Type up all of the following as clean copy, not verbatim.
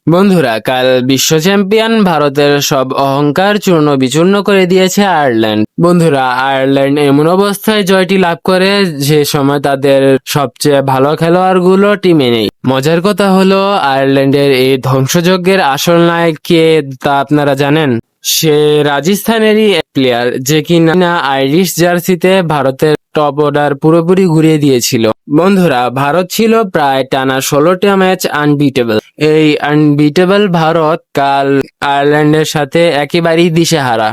বন্ধুরা, কাল বিশ্ব চ্যাম্পিয়ন ভারতের সব অহংকার চূর্ণ বিচূর্ণ করে দিয়েছে আয়ারল্যান্ড। বন্ধুরা, আয়ারল্যান্ড এমন অবস্থায় জয়টি লাভ করে যে সময় তাদের সবচেয়ে ভালো খেলোয়াড়গুলো টিমে নেই। মজার কথা হলো, আয়ারল্যান্ডের এই ধ্বংসযজ্ঞের আসল নায়ক কে তা আপনারা জানেন? সে রাজস্থানেরই এক প্লেয়ার, যে কিনা আইরিশ জার্সিতে ভারতের টপ অর্ডার পুরোপুরি ঘুরিয়ে দিয়েছিল। বন্ধুরা, ভারত ছিল প্রায় টানা 16টা ম্যাচ আনবিটেবল। এই আনবিটেবল ভারত কাল আয়ারল্যান্ডের সাথে একেবারেই দিশেহারা।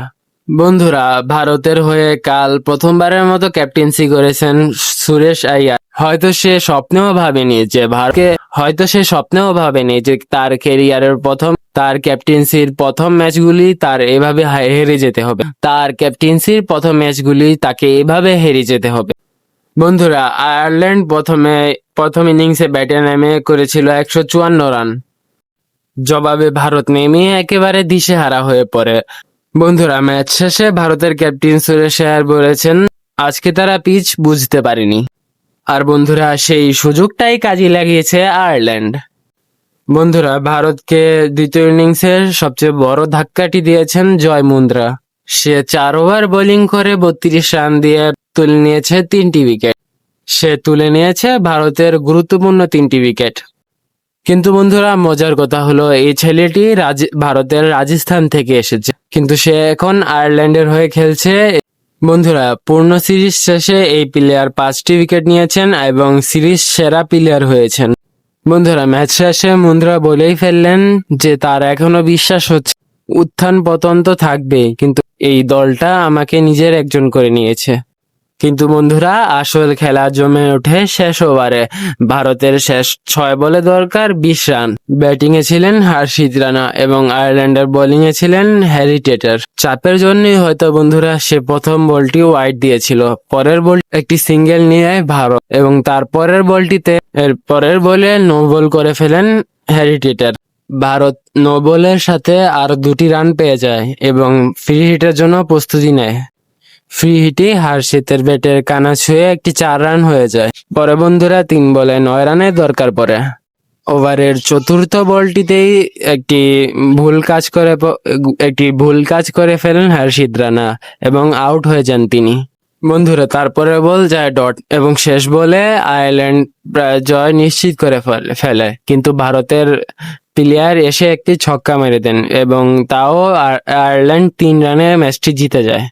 বন্ধুরা, ভারতের হয়ে কাল প্রথমবারের মতো ক্যাপ্টেন্সি করেছেন সুরেশ আইয়ার। হয়তো সে স্বপ্নেও ভাবেনি যে তার ক্যারিয়ারের তার ক্যাপ্টেন্সির প্রথম ম্যাচগুলি তাকে এভাবে হেরে যেতে হবে। বন্ধুরা, আয়ারল্যান্ড প্রথম ইনিংসে ব্যাটে নেমে করেছিল 154 রান। জবাবে ভারত নেমে একেবারে দিশেহারা হয়ে পড়ে। বন্ধুরা, ম্যাচ শেষে ভারতের ক্যাপ্টেন সুরেশ আইয়ার বলেছেন, আজকে তারা পিচ বুঝতে পারেনি। আর বন্ধুরা, সেই সুযোগটাই কাজে লাগিয়েছে আয়ারল্যান্ড। বন্ধুরা, ভারতকে দ্বিতীয় ইনিংসের সবচেয়ে বড় ধাক্কাটি দিয়েছেন জয় মুন্দ্রা। সে 4 ওভার বোলিং করে 32 রান দিয়ে তুলে নিয়েছে ভারতের গুরুত্বপূর্ণ 3টি উইকেট। কিন্তু বন্ধুরা, মজার কথা হলো, এই ছেলেটি ভারতের রাজস্থান থেকে এসেছে, কিন্তু সে এখন আয়ারল্যান্ডের হয়ে খেলছে। বন্ধুরা, পূর্ণ সিরিজ শেষে এই প্লেয়ার 5টি উইকেট নিয়েছেন এবং সিরিজ সেরা প্লেয়ার হয়েছেন। বন্ধুরা, ম্যাচ শেষে মুন্দ্রা বলেই ফেললেন যে তার এখনো বিশ্বাস হচ্ছে উত্থান পতন তো থাকবেই, কিন্তু এই দলটা আমাকে নিজের একজন করে নিয়েছে। কিন্তু বন্ধুরা, আসল খেলা জমে ওঠে শেষ ওভারে। ভারতের শেষ 6 বলে দরকার 20 রান। ব্যাটিংয়ে ছিলেন হর্ষিত রানা এবং আয়ারল্যান্ডের বোলিংয়ে ছিলেন হ্যারি টেটার। চাপের জন্যই হয়তো বন্ধুরা সে প্রথম বলটি ওয়াইড দিয়েছিল। পরের বল একটি সিঙ্গেল নিয়ে ভারত এবং তার পরের বলে নো বল করে ফেলেন হ্যারি টেটার। ভারত নো বলের সাথে আর 2টি রান পেয়ে যায় এবং ফ্রি হিটের জন্য প্রস্তুতি নেয়। ফ্রি হিটে হর্ষিতের ব্যাটের কানা ছুঁয়ে একটি 4 রান হয়ে যায়। পরে বন্ধুরা 3 বলে 9 রানের দরকার পড়ে। ওভারের চতুর্থ বলটিতেই একটি ভুল কাজ করে ফেলেন হর্ষিত রানা এবং আউট হয়ে যান তিনি। বন্ধুরা, তারপরে বল যায় ডট এবং শেষ বলে আয়ারল্যান্ড প্রায় জয় নিশ্চিত করে ফেলে, কিন্তু ভারতের প্লেয়ার এসে একটি ছক্কা মেরে দেন এবং তাও আয়ারল্যান্ড 3 রানে ম্যাচটি জিতে যায়।